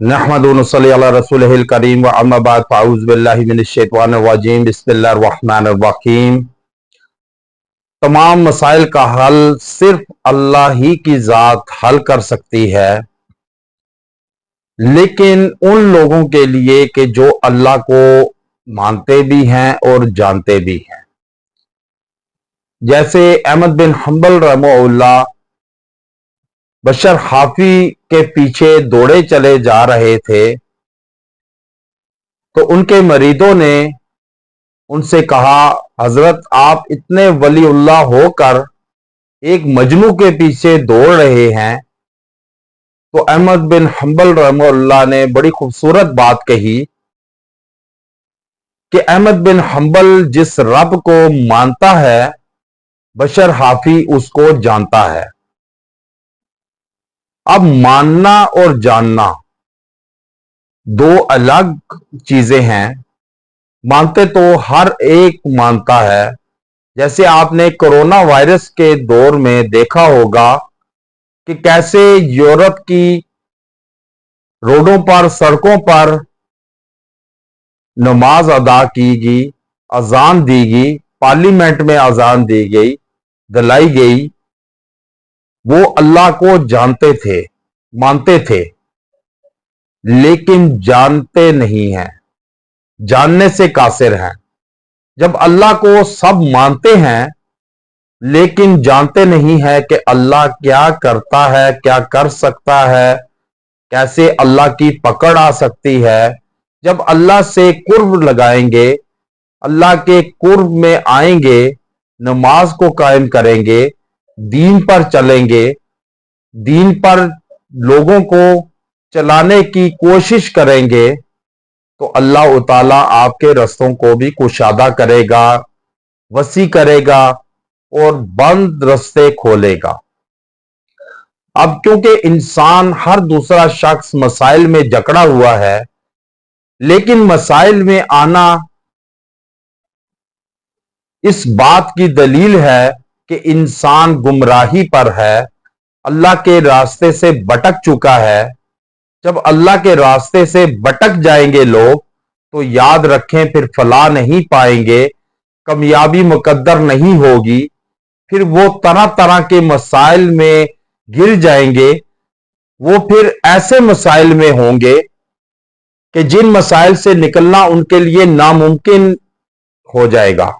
नहमदु व नसल्ली अला रसूलिहिल करीम व अम्मा बाद फ़अऊज़ु बिल्लाहि मिनश शैतानिर रजीम बिस्मिल्लाहिर रहमानिर रहीम। तमाम मसाइल का हल सिर्फ अल्लाह ही की ज़ात हल कर सकती है, लेकिन उन लोगों के लिए कि जो अल्लाह को मानते भी हैं और जानते भी हैं। जैसे अहमद बिन हंबल रहमहुल्लाह बशर हाफी के पीछे दौड़े चले जा रहे थे, तो उनके मरीदों ने उनसे कहा, हजरत आप इतने वलीउल्लाह होकर एक मजनू के पीछे दौड़ रहे हैं। तो अहमद बिन हंबल रहमहुल्लाह ने बड़ी खूबसूरत बात कही कि अहमद बिन हंबल जिस रब को मानता है, बशर हाफी उसको जानता है। अब मानना और जानना दो अलग चीजें हैं। मानते तो हर एक मानता है। जैसे आपने कोरोना वायरस के दौर में देखा होगा कि कैसे यूरोप की रोडों पर, सड़कों पर नमाज अदा की गई, अजान दी गई, पार्लियामेंट में अजान दी गई, दिलाई गई। वो अल्लाह को जानते थे, मानते थे, लेकिन जानते नहीं हैं, जानने से कासिर हैं। जब अल्लाह को सब मानते हैं लेकिन जानते नहीं है कि अल्लाह क्या करता है, क्या कर सकता है, कैसे अल्लाह की पकड़ आ सकती है। जब अल्लाह से कुर्ब लगाएंगे, अल्लाह के कुर्ब में आएंगे, नमाज को कायम करेंगे, दीन पर चलेंगे, दीन पर लोगों को चलाने की कोशिश करेंगे, तो अल्लाह ताला आपके रस्तों को भी कुशादा करेगा, वसी करेगा और बंद रास्ते खोलेगा। अब क्योंकि इंसान, हर दूसरा शख्स मसाइल में जकड़ा हुआ है, लेकिन मसाइल में आना इस बात की दलील है कि इंसान गुमराही पर है, अल्लाह के रास्ते से भटक चुका है। जब अल्लाह के रास्ते से भटक जाएंगे लोग, तो याद रखें फिर फलाह नहीं पाएंगे, कामयाबी मुकद्दर नहीं होगी। फिर वो तरह तरह के मसाइल में गिर जाएंगे। वो फिर ऐसे मसाइल में होंगे कि जिन मसाइल से निकलना उनके लिए नामुमकिन हो जाएगा।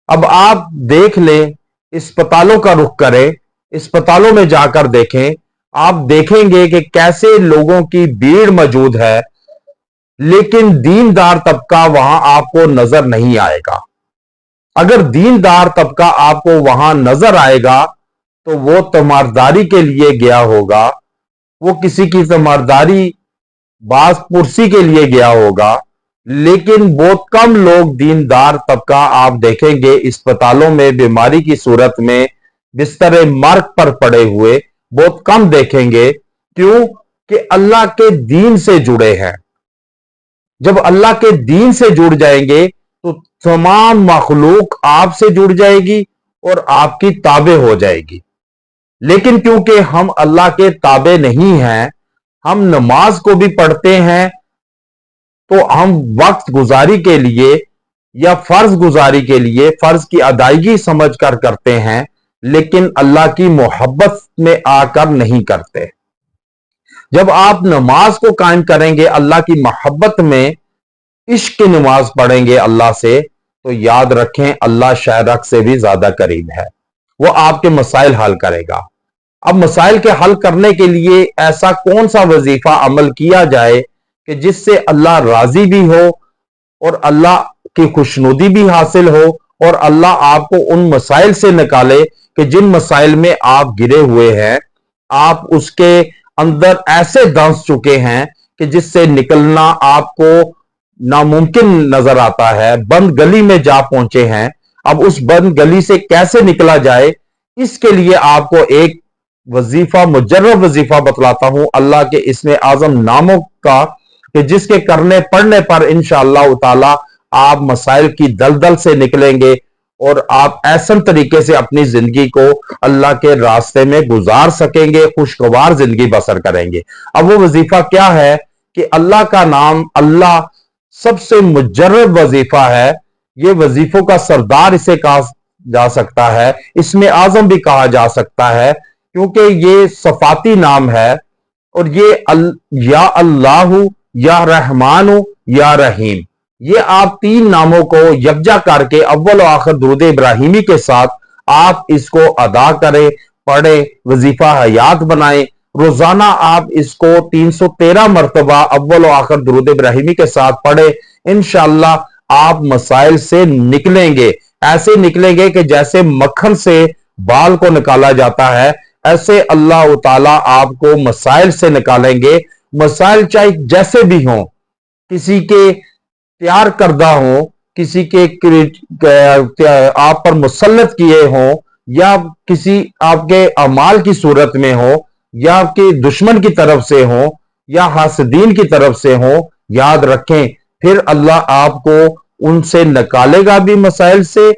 अब आप देख लें, अस्पतालों का रुख करें, अस्पतालों में जाकर देखें, आप देखेंगे कि कैसे लोगों की भीड़ मौजूद है, लेकिन दीनदार तबका वहां आपको नजर नहीं आएगा। अगर दीनदार तबका आपको वहां नजर आएगा तो वो तमारदारी के लिए गया होगा, वो किसी की तमारदारी, बास पुरसी के लिए गया होगा। लेकिन बहुत कम लोग दीनदार तबका आप देखेंगे अस्पतालों में बीमारी की सूरत में बिस्तर मर्ग पर पड़े हुए, बहुत कम देखेंगे। क्यों? कि अल्लाह के दीन से जुड़े हैं। जब अल्लाह के दीन से जुड़ जाएंगे तो तमाम मखलूक आपसे जुड़ जाएगी और आपकी ताबे हो जाएगी। लेकिन क्योंकि हम अल्लाह के ताबे नहीं हैं, हम नमाज को भी पढ़ते हैं तो हम वक्त गुजारी के लिए या फर्ज गुजारी के लिए, फर्ज की अदायगी समझ कर करते हैं, लेकिन अल्लाह की मोहब्बत में आकर नहीं करते। जब आप नमाज को कायम करेंगे अल्लाह की मोहब्बत में, इश्क की नमाज पढ़ेंगे अल्लाह से, तो याद रखें अल्लाह शायरक से भी ज्यादा करीब है। वो आपके मसाइल हल करेगा। अब मसाइल के हल करने के लिए ऐसा कौन सा वजीफा अमल किया जाए कि जिससे अल्लाह राजी भी हो और अल्लाह की खुशनुदी भी हासिल हो और अल्लाह आपको उन मसाइल से निकाले कि जिन मसाइल में आप गिरे हुए हैं, आप उसके अंदर ऐसे दंस चुके हैं कि जिससे निकलना आपको नामुमकिन नजर आता है, बंद गली में जा पहुंचे हैं। अब उस बंद गली से कैसे निकला जाए, इसके लिए आपको एक वजीफा, मुजर्रब वजीफा बतलाता हूं अल्लाह के इसमें आजम नामों का, कि जिसके करने पढ़ने पर इंशाअल्लाह ताला आप मसाइल की दलदल से निकलेंगे اور آپ ऐसा तरीके से अपनी जिंदगी को अल्लाह के रास्ते में गुजार सकेंगे, खुशगवार जिंदगी बसर करेंगे। अब वो वजीफा क्या है कि अल्लाह का नाम, अल्लाह सबसे मुजर्रब वजीफा है। ये वजीफों का सरदार इसे कहा जा सकता है, इसमें आजम भी कहा जा सकता है, क्योंकि ये सफाती नाम है। और ये या अल्लाह, या रहमान, या रहीम, ये आप तीन नामों को यकजा करके अव्वल और आखिर दुरूद इब्राहिमी के साथ आप इसको अदा करें, पढ़ें, वजीफा हयात बनाएं। रोजाना आप इसको 313 मरतबा अव्वल और आखिर दुरूद इब्राहिमी के साथ पढ़ें। इंशाअल्लाह आप मसाइल से निकलेंगे, ऐसे निकलेंगे कि जैसे मक्खन से बाल को निकाला जाता है, ऐसे अल्लाह ताला आपको मसाइल से निकालेंगे। मसाइल चाहे जैसे भी हों, किसी के तैयार करदा हो, किसी के आप पर मुसल्लत किए हों, या किसी आपके अमाल की सूरत में हो, या आपके दुश्मन की तरफ से हो, या हासदीन की तरफ से हो, याद रखें फिर अल्लाह आपको उनसे निकालेगा भी मसाइल से।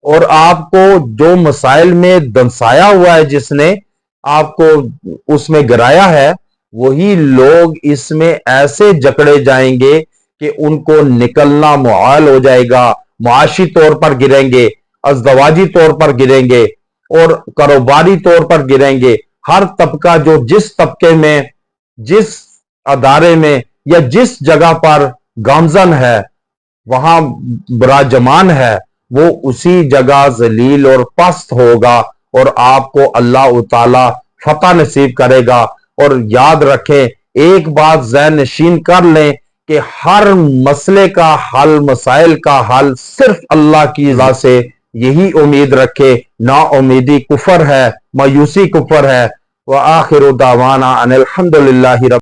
और आपको जो मसाइल में दंसाया हुआ है, जिसने आपको उसमें गिराया है, वही लोग इसमें ऐसे जकड़े जाएंगे कि उनको निकलना मुहाल हो जाएगा। मुआशी तौर पर गिरेंगे, अज़दवाजी तौर पर गिरेंगे, और कारोबारी तौर पर गिरेंगे। हर तबका जो जिस तबके में, जिस अदारे में, या जिस जगह पर गामजन है, वहां बराजमान है, वो उसी जगह जलील और पस्त होगा, और आपको अल्लाह ताला फतह नसीब करेगा। और याद रखें, एक बात ज़हन नशीन कर लें कि हर मसले का हल, मसाइल का हल सिर्फ अल्लाह की रज़ा से। यही उम्मीद रखे, ना उम्मीदी कुफर है, मायूसी कुफर है। व आखिरु दावाना अनिल हम्दुलिल्लाहि रब्बिल